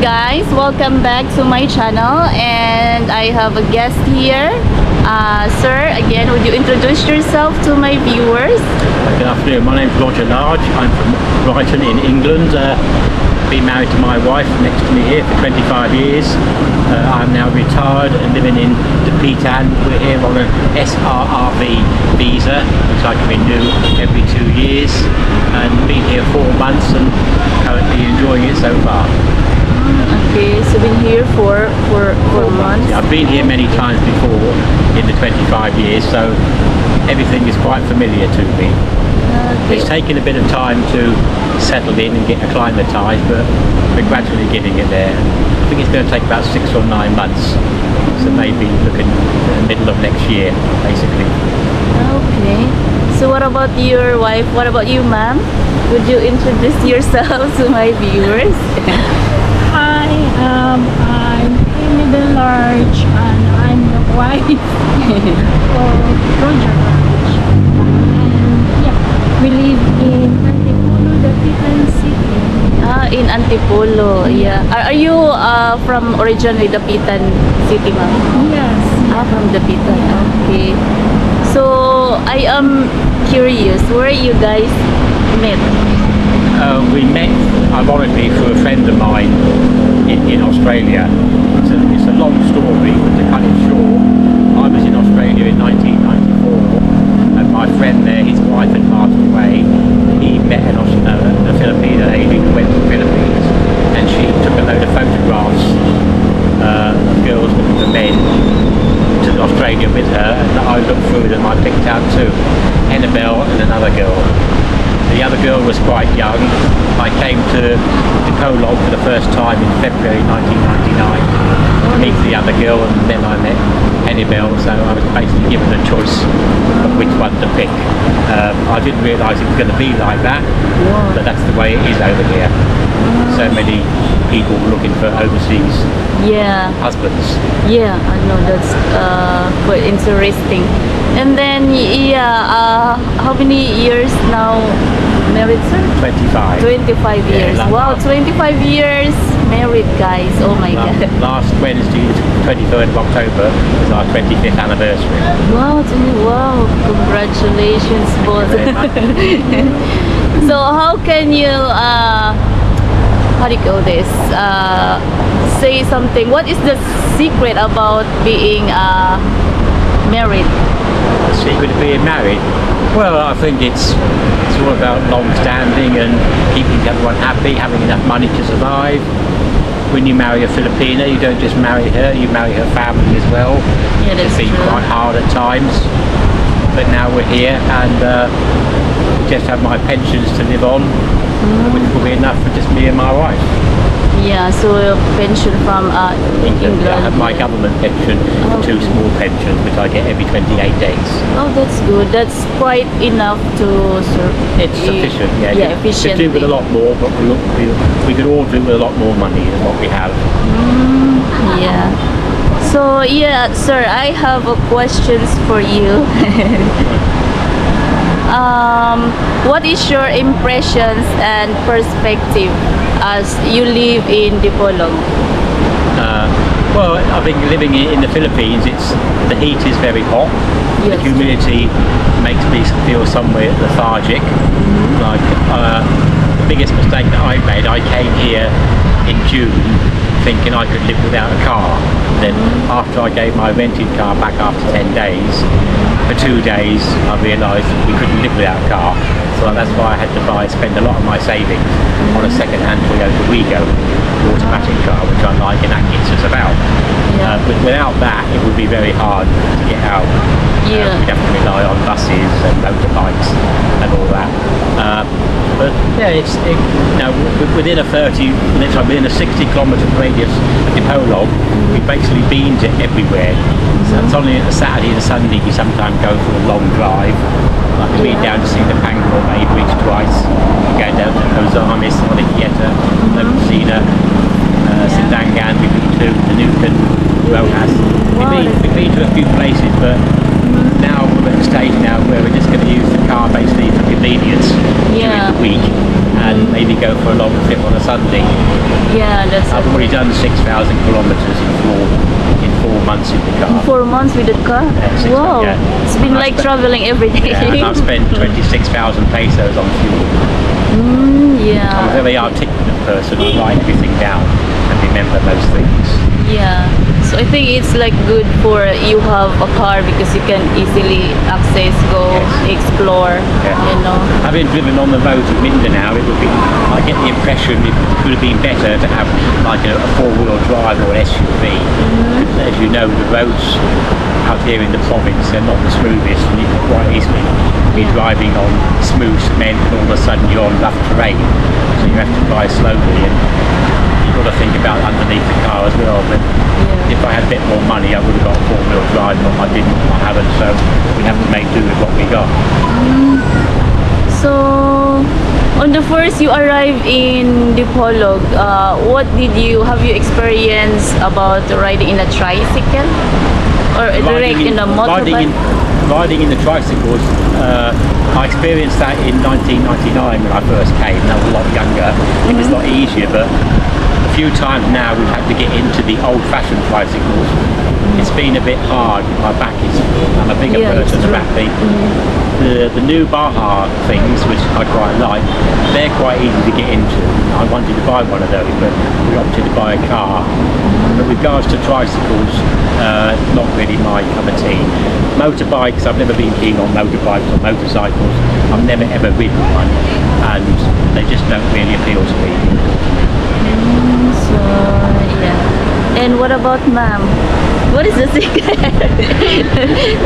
guys, welcome back to my channel, and I have a guest here. Sir, again, would you introduce yourself to my viewers? Good afternoon, my name is Roger Large. I'm from Brighton in England. Been married to my wife next to me here for 25 years. I'm now retired and living in Dapitan. We're here on an SRRV visa, which I can renew every 2 years, and been here 4 months and currently enjoying it so far. Okay, so been here for 4 months. Yeah, I've been here many times before in the 25 years, so everything is quite familiar to me. Okay. It's taken a bit of time to settle in and get acclimatised, but we're gradually getting it there. I think it's going to take about 6 or 9 months, so maybe looking at the middle of next year, basically. Okay. So what about your wife? What about you, ma'am? Would you introduce yourself to my viewers? Hi, I'm Filipino Large, and I'm the wife of Roger Large. And yeah, we live in Antipolo, Dapitan City. In Antipolo, yeah. Are you from originally Dapitan City, ma'am? Yes. From Dapitan. Okay. So I am curious, where you guys met? We met, ironically, through a friend of mine in Australia. It's a long story, but to cut it short, I was in Australia in 1994, and my friend there, his wife had passed away. He met a Filipino lady who went to the Philippines, and she took a load of photographs of girls looking for men to Australia with her, and I looked through them. I picked out 2, Annabelle and another girl. The other girl was quite young. I came to Colog for the first time in February 1999 to meet the other girl, and then I met Annabelle, so I was basically given a choice of which one to pick. I didn't realise it was going to be like that, but that's the way it is over here. So many people looking for overseas husbands. Yeah, I know, that's quite interesting. And then how many years now married, sir? 25. 25 years. Wow, 25 years married, guys. Oh my god. Last Wednesday, the 23rd of October, is our 25th anniversary. Wow, wow, congratulations both. So how can you how do you call this, say something? What is the secret about being married? The secret of being married? Well, I think it's all about long-standing and keeping everyone happy, having enough money to survive. When you marry a Filipina, you don't just marry her, you marry her family as well. Yeah, that's It's been true. quite hard at times, but now we're here, and just have my pensions to live on, which will be enough for just me and my wife. Yeah, so pension from England. I have my government pension, 2 small pensions, which I get every 28 days. Oh, that's good. That's quite enough to serve. It's sufficient, yeah. Yeah, We could do with a lot more, but we could all do with a lot more money than what we have. Yeah. So yeah, sir, I have a questions for you. What is your impressions and perspective as you live in Dipolog? Well, I think living in the Philippines, the heat is very hot. Yes. The humidity makes me feel somewhat lethargic. Like the biggest mistake that I made, I came here in June thinking I could live without a car. Then after I gave my rented car back after 10 days, for 2 days I realised that we couldn't live without a car. So that's why I had to spend a lot of my savings on a second-hand Toyota Wigo automatic car, which I like, and that gets us about. Without that, it would be very hard to get out. Yeah. We'd have to rely on buses and motorbikes and all that. But yeah, within a 60-kilometre radius of Dipolog, we've basically been to everywhere. So it's only a Saturday and Sunday we sometimes go for a long drive. Like we've been down to see the Pangor Bay Bridge twice, go down to Ozamis, Onikieta, Lopesina, Sindangan, we've been to the Nukan, Rojas. We've been to a few places, but now we're at a stage now where we're just going to use the car basically for convenience during the week, and maybe go for a long trip on a Sunday. Yeah, that's I've already done 6,000 kilometers in 4 months in the car. 4 months with the car. Yeah, Wow, yeah. it's been I like spent- traveling every day. Yeah, and I've spent 26,000 pesos on fuel. I'm a Yeah, very articulate person. I write everything down and remember most things. yeah. So I think it's like good for you have a car because you can easily access, go Yes. explore. Yeah. You know. Having driven on the roads of Mindanao, it would be. I get the impression it would have been better to have like a four-wheel drive or an SUV. As you know, the roads out here in the province, they're not the smoothest, and you can quite easily be driving on smooth cement, and all of a sudden you're on rough terrain. So you have to drive slowly, and you've got to think about underneath the car as well. But Yeah. if I had a bit more money, I would have got a four-wheel drive, but I didn't. I haven't, so we have to make do with what we got. So on the first you arrive in Dipolog, what have you experienced about riding in a tricycle or direct in a motorbike? Riding in the tricycles, I experienced that in 1999 when I first came, and I was a lot younger. It was a lot easier, but a few times now we've had to get into the old-fashioned tricycles. It's been a bit hard. My back is, I'm a bigger Yeah, it's person true. about me. The new Baja things, which I quite like, they're quite easy to get into. I wanted to buy one of those, but we opted to buy a car. But with regards to tricycles, not really my cup of tea. Motorbikes, I've never been keen on motorbikes or motorcycles. I've never ever ridden one, and they just don't really appeal to me. So yeah. And what about ma'am? What is the secret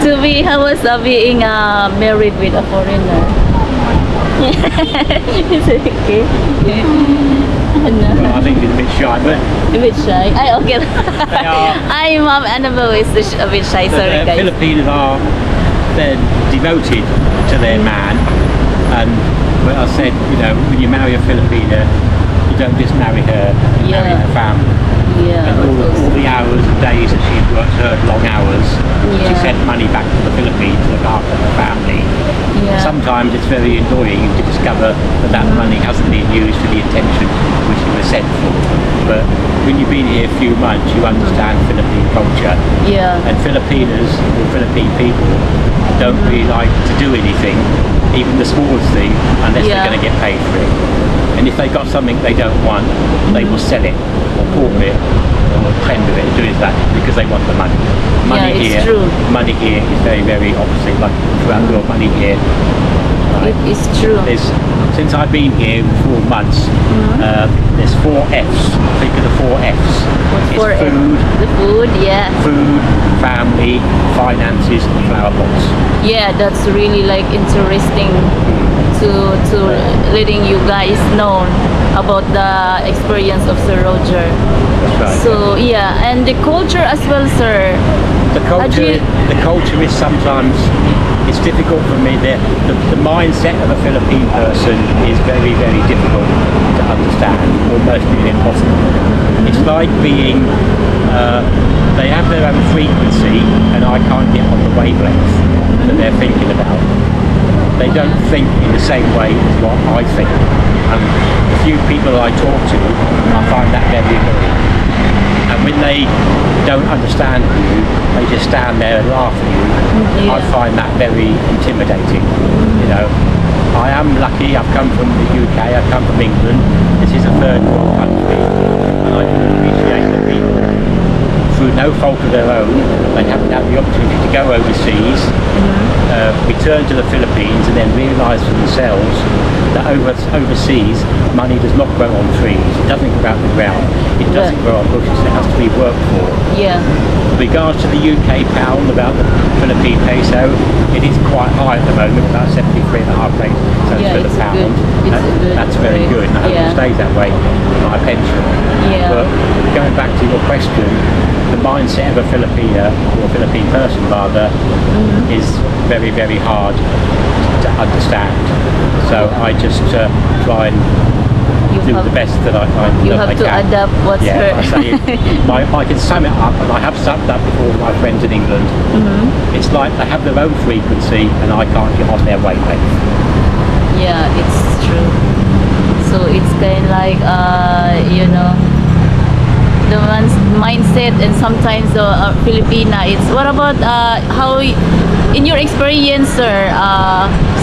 to be? How was being married with a foreigner? It's okay. Well, I think it's a bit shy, but A bit shy. Ay, okay. they are. Ay, ma'am Annabelle is a bit shy. Sorry, guys. Filipinos are, they're devoted to their man, and when I said, you know, when you marry a Filipina, you don't just marry her, you marry Yeah. her family. Yeah. And all the hours and days that she worked, her long hours, she Yeah. sent money back to the Philippines to look after her family. Yeah. Sometimes it's very annoying to discover that money hasn't been used for the intention which it was sent for. But when you've been here a few months, you understand Philippine culture. Yeah. And Filipinas, or Philippine people, don't really like to do anything, even the smallest thing, unless Yeah. they're going to get paid for it. And if they got something they don't want, they will sell it, or pawn it, or tender it, do that, because they want the money. Money Yeah, it's here, true. money here is very, very obviously like throughout your money here. It is true. Since I've been here 4 months, there's 4 Fs. Think of the 4 Fs. It's For food, the food, yeah. food, family, finances, and flower pots. Yeah, that's really like interesting to letting you guys know about the experience of Sir Roger. That's right. So yeah, and the culture as well, sir. The How do culture, you- the culture is sometimes, it's difficult for me. The mindset of a Philippine person is very, very difficult to understand, almost nearly impossible. It's like being, they have their own frequency, and I can't get on the wavelength that they're thinking about. They don't think in the same way as what I think. And the few people I talk to, I find that very annoying. And when they don't understand you, they just stand there and laugh at you. Yeah. I find that very intimidating. You know, I am lucky. I've come from the UK. I've come from England. This is a third world country, and I do appreciate that people, through no fault of their own, they haven't had the opportunity to go overseas, return to the Philippines, and then realise for themselves that overseas money does not grow on trees. It doesn't grow out the ground. It doesn't Yeah. grow on bushes. It has to be worked for. Yeah. With regards to the UK pound, about the Philippine peso, it is quite high at the moment, about 73.5 pesos Yeah, for the it's pound. good. It's a good That's very rate. good, and I hope Yeah. it stays that way for my pension. Yeah. But going back to your question, the mindset of a Filipina, or a Philippine person rather, is very, very hard to understand. So I just try and You do have the best that I you that have I to can. adapt what's Yeah, her. I say I can sum it up, and I have summed up before with my friends in England. It's like they have their own frequency, and I can't get on their wavelength. Yeah, it's true. So it's kind of like you know, the one's mindset, and sometimes the Filipina. It's what about how in your experience, sir?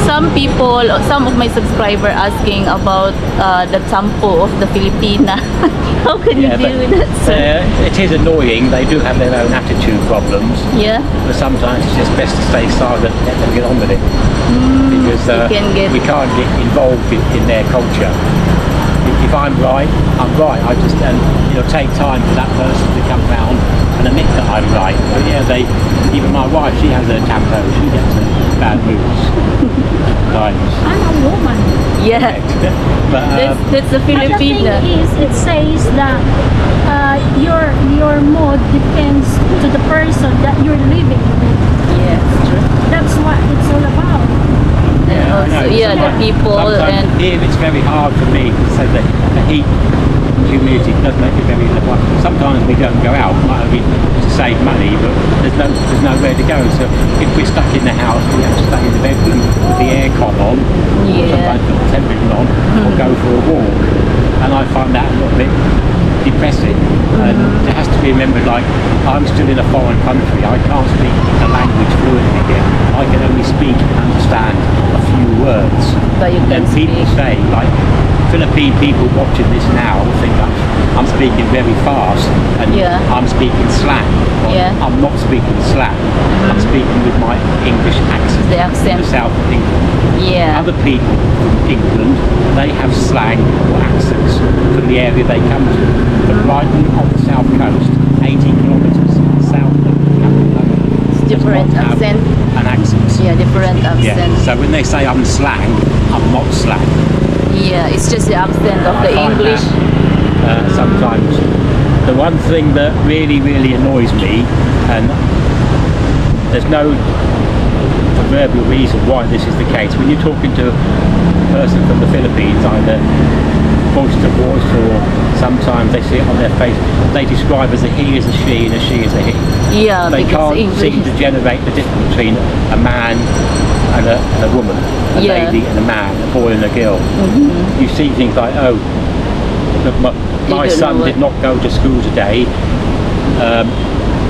Some people, some of my subscriber asking about the Zambo of the Filipina. How can you Yeah, deal but, with that, sir? it is annoying. They do have their own attitude problems, Yeah. but sometimes it's just best to stay silent and let them get on with it. Because we can't get involved in their culture. If I'm right, I'm right. I just take time for that person to come round and admit that I'm right. But yeah, even my wife, she has a temper. She gets bad moods sometimes. I'm a woman. Yeah. But That's the But the thing Filipina. is, it says that your mood depends to the person that you're living with. Yes, true. That's what it's all about. And I also, know. yeah, the people Sometimes and here it's very hard for me to say that the heat, humidity does make it very. Sometimes we don't go out, might be to save money, but there's nowhere to go. So if we're stuck in the house, we have to stay in the bedroom with the aircon on, or Yeah. sometimes put the television on, or go for a walk. And I find that a little bit depressing. And it has to be remembered, like, I'm still in a foreign country. I can't speak the language fluently here. I can only speak and understand a few words. But you can And people speak. say, like, Philippine people watching this now think I'm speaking very fast and Yeah. I'm speaking slang. Or Yeah. I'm not speaking slang. I'm speaking with my English accent. The accent. From the south of England. yeah. Other people from England, they have slang or accents from the area they come to. But Brighton on the south coast, 80 kilometres south of London, It's different does not have accent. an accent. Yeah, different Yeah. accent. So when they say I'm slang, I'm not slang. Yeah, it's just the accent of the I find English. that, sometimes the one thing that really annoys me, and there's no proverbial reason why this is the case, when you're talking to a person from the Philippines, either voice to voice or sometimes they see it on their face, they describe as a he is a she and a she is a he. Yeah, They because can't English. seem to generate the difference between a man and a woman, a Yeah. lady and a man, a boy and a girl. You see things like, oh, look, my don't son know did not go to school today.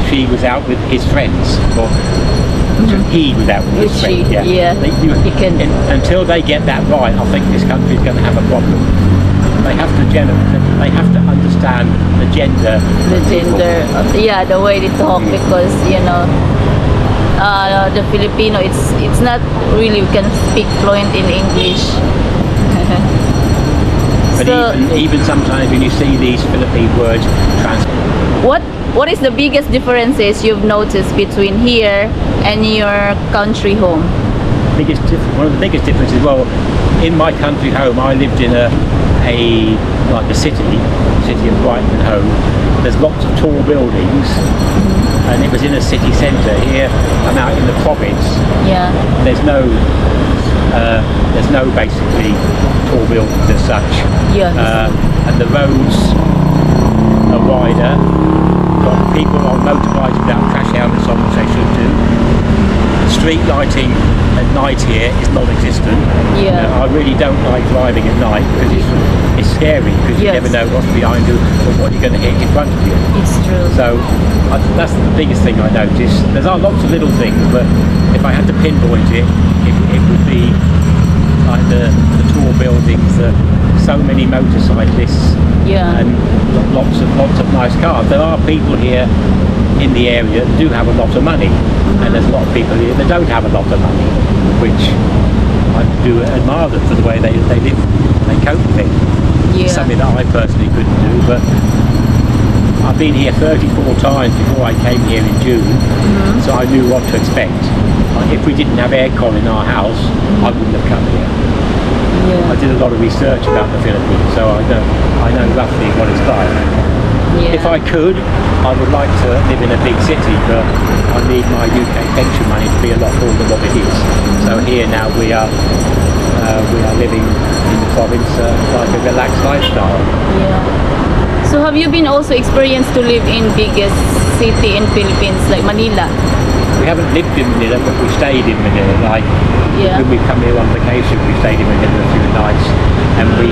She was out with his friends, or he was out with his With friends. she, yeah. You can- until they get that right, I think this country is going to have a problem. They have to they have to understand the gender. The of people. gender, yeah, the way they talk, because the Filipino, it's not really we can speak fluent in English. But So, even sometimes when you see these Philippine words what is the biggest differences you've noticed between here and your country home? one of the biggest differences, well, in my country home, I lived in a city of Brighton and Hove. There's lots of tall buildings, and it was in a city centre. Here, I'm out in the province. Yeah, There's no basically tall buildings as such. yeah, And the roads are wider. Got people on motorbikes without crash helmets on, which they should do. Street lighting at night here is non-existent. Yeah. I really don't like driving at night because it's scary, because you Yes. never know what's behind you or what you're going to hit in front of you. it's true. So that's the biggest thing I noticed. There's lots of little things, but if I had to pinpoint it, it would be like the tall buildings, so many motorcyclists, Yeah. and lots of nice cars. There are people here in the area that do have a lot of money, and there's a lot of people here that don't have a lot of money, which I do admire them for the way they live, they cope with it. Yeah. Something that I personally couldn't do, but I've been here 34 times before I came here in June, so I knew what to expect. If we didn't have aircon in our house, I wouldn't have come here. I Yeah. did a lot of research about the Philippines, so I know roughly what it's like. Yeah. If I could, I would like to live in a big city, but I need my UK pension money to be a lot more than what it is. So here now we are living in the province like a relaxed lifestyle. Yeah. So have you been also experienced to live in biggest city in Philippines like Manila? We haven't lived in Manila, but we stayed in Manila. Like Yeah. when we come here on vacation, we stayed in Manila a few nights, and we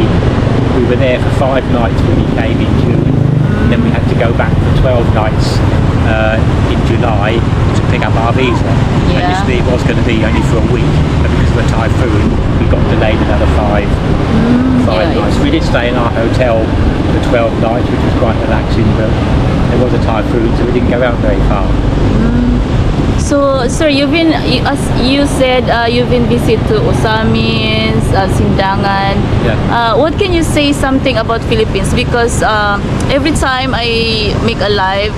we were there for 5 nights when we came in June. Then we had to go back for 12 nights in July to pick up our visa. Yeah. Initially it was going to be only for a week, but because of the typhoon, we got delayed another 5 yeah, nights. We did stay in our hotel for 12 nights, which was quite relaxing, but there was a typhoon, so we didn't go out very far. So, sir, as you said, you've been visit to Osamis, Sindangan. Yeah. What can you say something about Philippines? Because every time I make a live,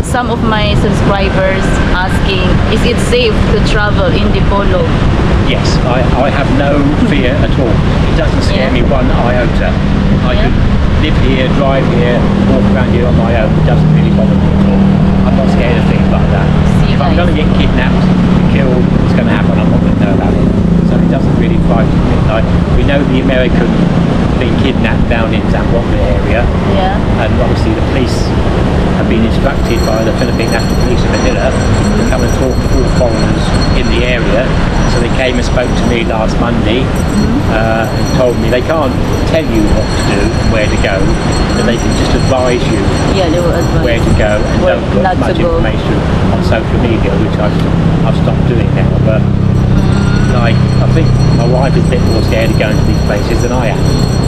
some of my subscribers asking, is it safe to travel in Dipolog? Yes, I have no fear at all. It doesn't scare Yeah. me one iota. I Yeah. could live here, drive here, walk around here on my own. It doesn't really bother me at all. I'm not scared of things like that. See, If I'm guys. going to get kidnapped, killed, it's going to happen. I'm not going to know about it. So it doesn't really frighten me. We know the American being kidnapped down in Zambo area, Yeah. and obviously the police have been instructed by the Philippine National Police in Manila to come and talk to all foreigners in the area. So they came and spoke to me last Monday and told me they can't tell you what to do and where to go, but they can just advise you Yeah, they will advise. where to go and Where don't put not much to go. information on social media, which I've stopped doing now. But like, I think my wife is a bit more scared of going to these places than I am.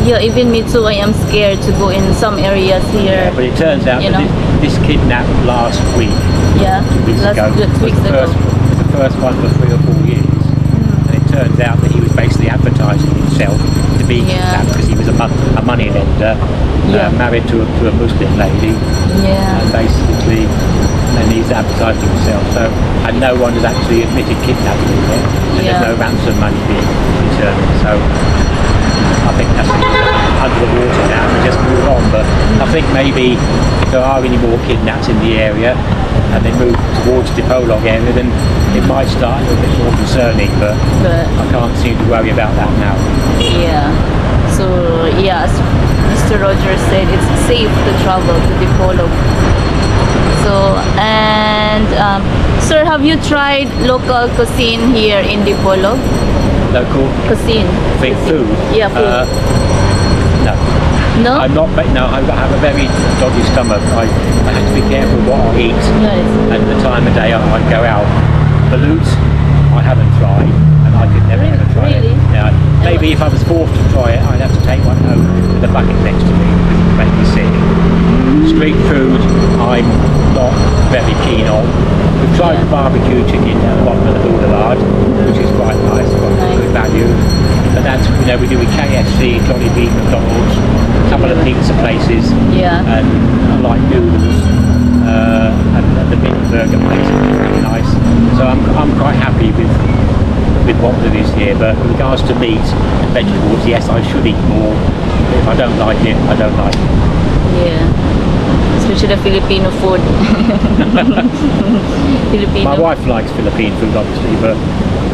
Yeah, even me too. I am scared to go in some areas here. But it turns out You that know. this kidnap last week, Yeah, 2 weeks ago, last 2 was weeks the ago. first one for 3 or 4 years. And it turns out that he was basically advertising himself to be Yeah. kidnapped because he was a money lender, Yeah. married to a Muslim lady, Yeah. and basically, and he's advertising himself. So, and no one has actually admitted kidnapping him yet, and Yeah. there's no ransom money being determined. So, I think that's under the water now, and just move on. But I think maybe if there are any more kidnaps in the area and they move towards the Dipolog area, then it might start a little bit more concerning. But But I can't seem to worry about that now. yeah. So yeah, as Mr. Roger said, it's safe to travel to Dipolog. So and sir, have you tried local cuisine here in Dipolog? Local Cuisine. thing, food. Yeah, food. No. No? I'm not. No, I have a very dodgy stomach. I have to be careful what I eat Yes. and the time of day I go out. Balut, I haven't tried, and I could never ever try Really? it. Yeah, maybe if I was forced to try it, I'd have to take one home with a bucket next to me because it would make me sick. Street food, I'm not very keen on. We've tried the barbecue chicken at the bottom of the boulevard, which is quite nice, quite Nice. good value. But that's, we do with KFC, Johnny B, McDonald's, a couple of pizza places, Yeah. and I like noodles, and the big burger place is really nice. So I'm quite happy with what there is here. But with regards to meat and vegetables, yes, I should eat more. But if I don't like it, I don't like it. Yeah. Especially the Filipino food. Filipino. My wife likes Philippine food, obviously, but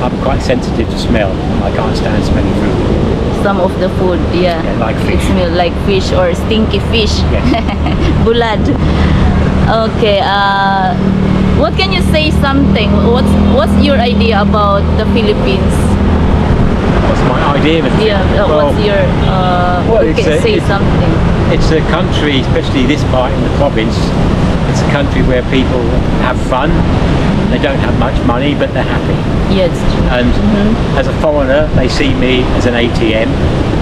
I'm quite sensitive to smell. I can't stand smelly food. Some of the food, yeah. Yeah, like It fish. smells like fish or stinky fish. Yes. Bulad. Okay. What can you say something? What's your idea about the Philippines? What's my idea of it? Yeah. Well, What's your well, okay, it's say something. It's a country, especially this part in the province, it's a country where people have fun. They don't have much money, but they're happy. Yeah, it's true. And as a foreigner, they see me as an ATM,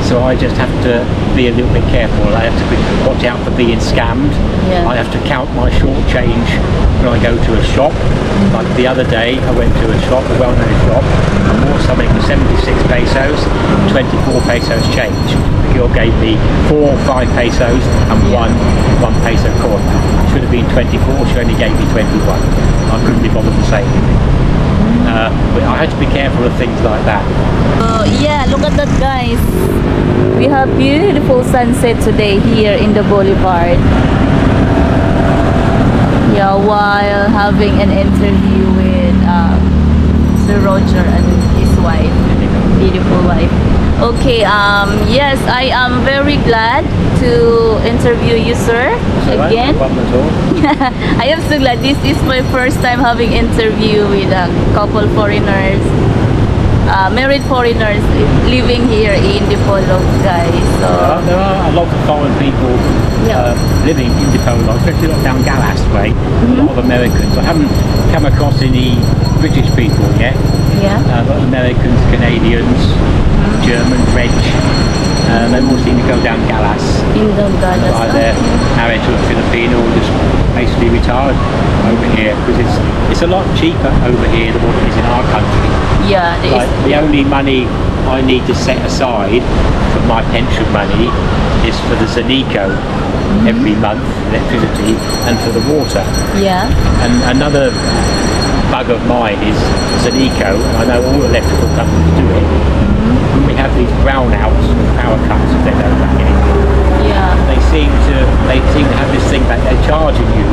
so I just have to be a little bit careful. I have to watch out for being scammed. Yeah. I have to count my short change when I go to a shop. Like the other day, I went to a shop, a well-known shop, and bought something for 76 pesos, 24 pesos change. The girl gave me 4 or 5 pesos and Yeah. one peso coin. Should have been 24, she only gave me 21. I couldn't be bothered to say anything. But I had to be careful of things like that. Yeah, look at that, guys. We have beautiful sunset today here in the boulevard. Yeah, while having an interview with Sir Roger and his wife, beautiful wife. Okay, yes, I am very glad to interview you, sir, So again. no problem at all. I am so glad. This is my first time having interview with a couple foreigners married foreigners living here in Dipolog, guys. So There are a lot of foreign people Yeah. living in Dipolog, especially not down Gallas way. A lot of Americans. I haven't come across any British people yet. yeah. A lot of Americans, Canadians, Germans, French. They all seem to go down Gallas. In Dongalas. Either married to a Filipino or just basically retired over here, because it's a lot cheaper over here than what it is in our country. Yeah, there Like is. the only money I need to set aside for my pension money is for the Zanico every month, electricity, and for the water. Yeah. And another bug of mine is Zanico. I know all electrical companies do it. When we have these brownouts and power cuts, if they don't back in, Yeah. they seem to have this thing that they're charging you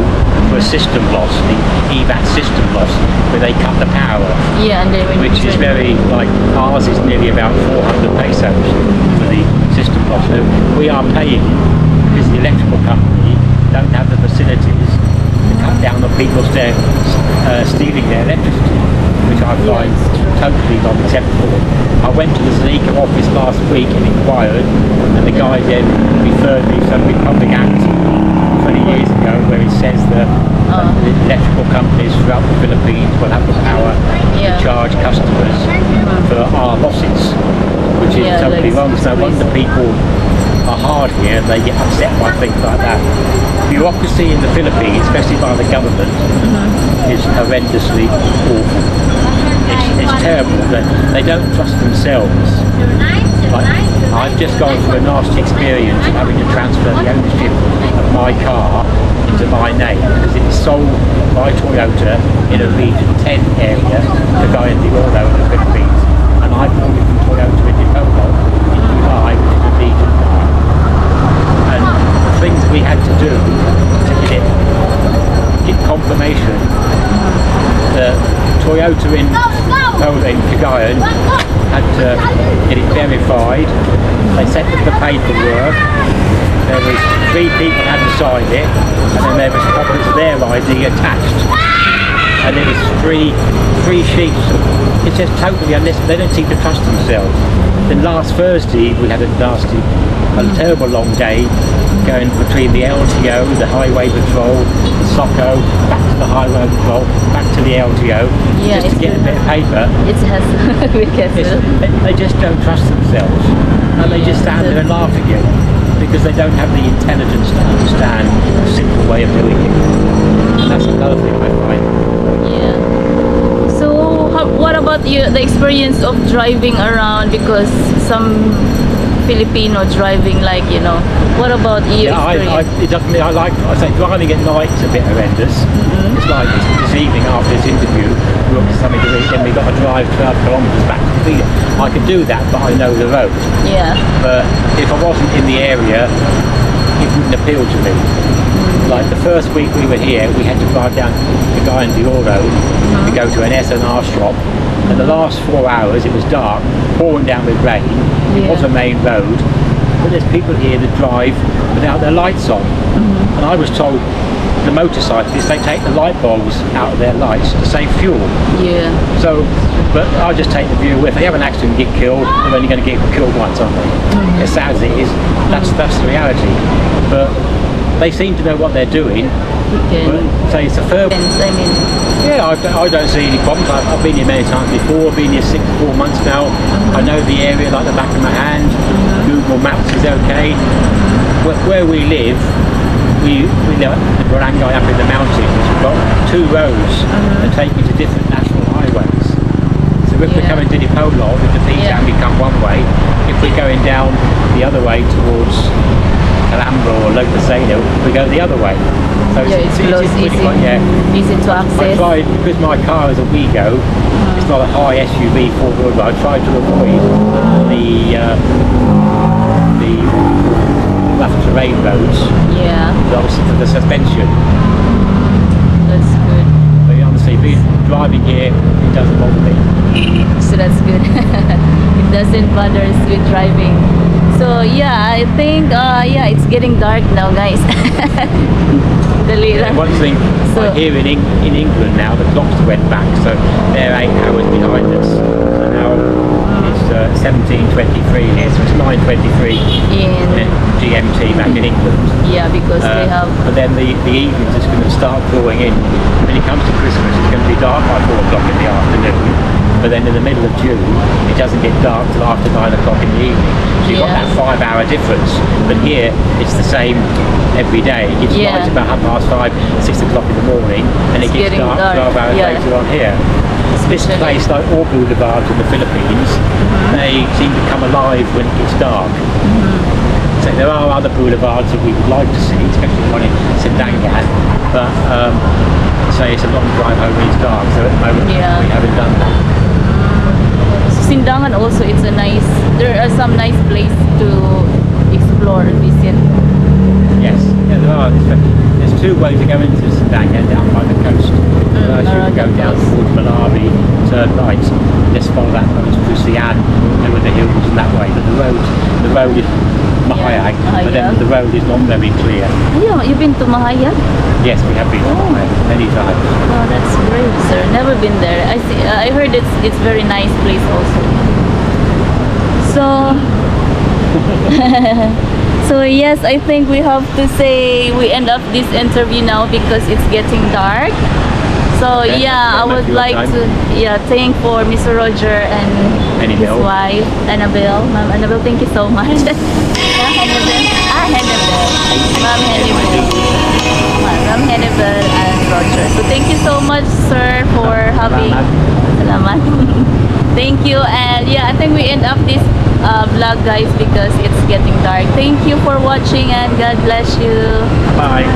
for a system loss, the EVAT system loss, where they cut the power off, Yeah, and then when which you is turn- very, like, ours is nearly about 400 pesos for the system loss. So we are paying, because the electrical company don't have the facilities to cut down on people stealing their electricity, which I find totally not acceptable. I went to the Zanika office last week and inquired, and the guy then referred me to some Republic Act 20 years ago where it says that the electrical companies throughout the Philippines will have the power Yeah. to charge customers for our losses, which is Yeah, totally like wrong. So no wonder crazy. people are hard here and they get upset by things like that. Bureaucracy in the Philippines, especially by the government, is horrendously awful. It's terrible that they don't trust themselves. Like, I've just gone through a nasty experience of having to transfer the ownership of my car into my name because it's sold by Toyota in a Region 10 area to guy in the auto in the Philippines, and I bought it from Toyota in Dipolog in July, which is a Region 9. And the things we had to do to get confirmation that Toyota in Cagayan had to get it verified. They sent them the paperwork. There was 3 people had to sign it, and then there was copies of their ID attached. And there was three sheets. It's just totally unnecessary. They don't seem to trust themselves. Then last Thursday we had a terrible long day going between the LTO, the Highway Patrol, the SOCO, back to the Highway Patrol, back to the LTO, Yeah, just to it's get a bit of paper. It has we can They just don't trust themselves, and they just stand there and laugh at you because they don't have the intelligence to understand a simple way of doing it. And that's another thing I find. Yeah. So, what about you? The experience of driving around, because some Filipino driving, like, you know. What about you? Yeah, it doesn't. I say driving at night is a bit horrendous. It's like this evening after this interview, we went to something to eat, and we got to drive 12 kilometres back to Filipina. I could do that, but I know the road. Yeah. But if I wasn't in the area, it wouldn't appeal to me. Like the first week we were here, we had to drive down the guy in the Road to go to an S&R shop. And the last 4 hours, it was dark, pouring down with rain. It was a main road, but there's people here that drive without their lights on. And I was told the motorcyclists, they take the light bulbs out of their lights to save fuel. Yeah. So, but I'll just take the view, if they have an accident and get killed, they're only going to get killed once, aren't they? As sad as it is, that's the reality. But they seem to know what they're doing. Okay. But, so it's a third. I mean, Yeah, I don't see any problems. I've been here many times before. I've been here 4 months now. I know the area like the back of my hand. Google Maps is okay. Where we live, we live at the barangay up in the mountains. We've got 2 roads that take you to different national highways. So if we're coming to Dipolog, the Dapitan become one way. If we're going down the other way towards Alhambra or Lopesano, we go the other way. So it's close, pretty easy, much, easy to I access. tried, because my car is a Wigo, it's not a high SUV 4-wheel drive, I tried to avoid the rough terrain roads, Yeah, obviously for the suspension. that's good. But honestly, driving here, it doesn't bother me. So that's good. It doesn't bother us with driving. So yeah, I think it's getting dark now, guys. The little. One thing, So- like here in England now, the clocks went back, so they're 8 hours behind us. So now 23 In GMT back in England. yeah, because they have But then the evenings is going to start drawing in. When it comes to Christmas, it's going to be dark by 4 o'clock in the afternoon. But then in the middle of June, it doesn't get dark till after 9 o'clock in the evening. So you've got Yeah. that 5-hour difference. But here, it's the same every day. It gets Yeah. light about 5:30, 6 o'clock in the morning, and it It's gets getting dark dark, 12 hours yeah. later on here. This Especially- place, like all boulevards in the Philippines, they seem to come alive when it gets dark. So there are other boulevards that we would like to see, especially one in Sindangan, but say it's a long drive home when it's dark, so at the moment Yeah. we haven't done that. Sindangan also. It's a nice. There are some nice place to explore, visit. Yes, yeah, there are. There's 2 ways to go into Sindangan down by the coast. You can go down coast. towards Malawi, turn right, just follow that road through Sian, over the hills and that way. But the road is Mahayag, but then Mahayag. the road is not very clear. Yeah, you've been to Mahayag? Yes, we have been to Mahayag many times. Oh, that's great, sir. Never been there. I see. I heard it's very nice place also. So, so yes, I think we have to say we end up this interview now because it's getting dark. So Okay, yeah, I thank you would very much like for your to thank for Mr. Roger and his Annabelle. wife Annabelle. Ma'am Annabelle, thank you so much. Ma'am Annabelle. Annabelle. Ma'am Annabelle. Ma'am Hannibal and Roger. So thank you so much, sir, for having. Salamat. Thank you, and yeah, I think we end up this vlog, guys, because it's getting dark. Thank you for watching, and God bless you. Bye.